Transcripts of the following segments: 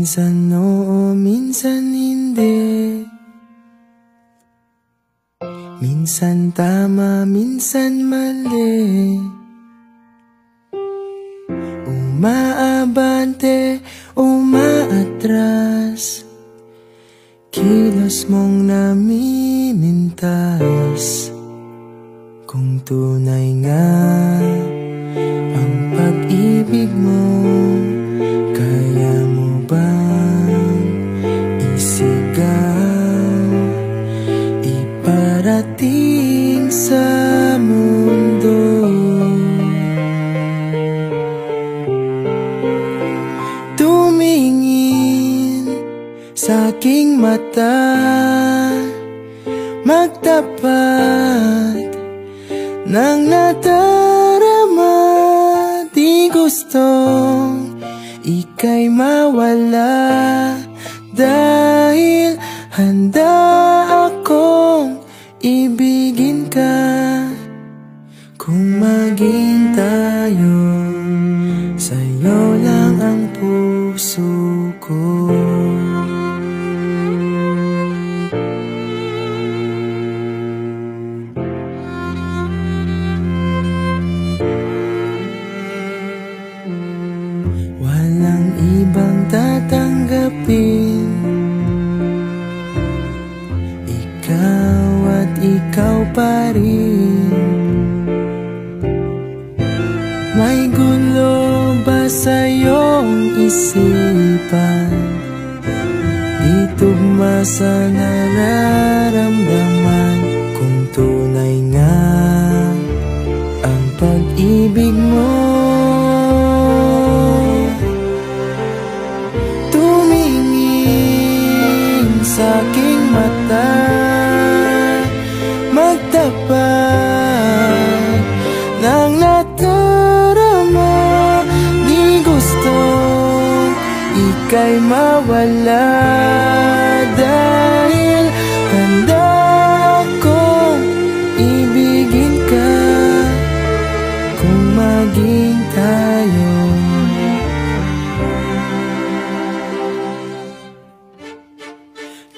Minsan oo, minsan hindi. Minsan tama, minsan mali. Umaabante, umaatras. Kilos mong namimintas. Kung tunay nga ang pag-ibig mo, kaya mo bang isigaw, iparating sa mundo? Tumingin sa aking mata, magtapat nang nadarama. Di gustong ika'y mawala, dahil handa akong ibigin ka. Kung maging tayo, sa'yo lang ang puso ko. Walang ibang tatanggapin, ikaw at ikaw pa rin. May gulo ba sa iyong isipan? Di tugma sa nararamdaman. Kung tunay nga ang pag-ibig mo, sa aking mata, magtapat nang nadarama. Di gusto ika'y mawala, dahil handa akong ibigin ka. Kung maging tayo,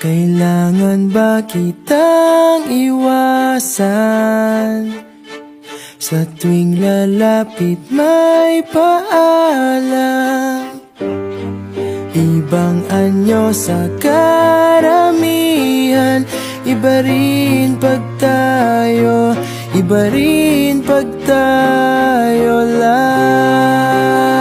kailangan ba kitang iwasan? Sa tuwing lalapit may paalam, ibang anyo sa karamihan. Iba rin pag tayo, iba rin pag tayo lang.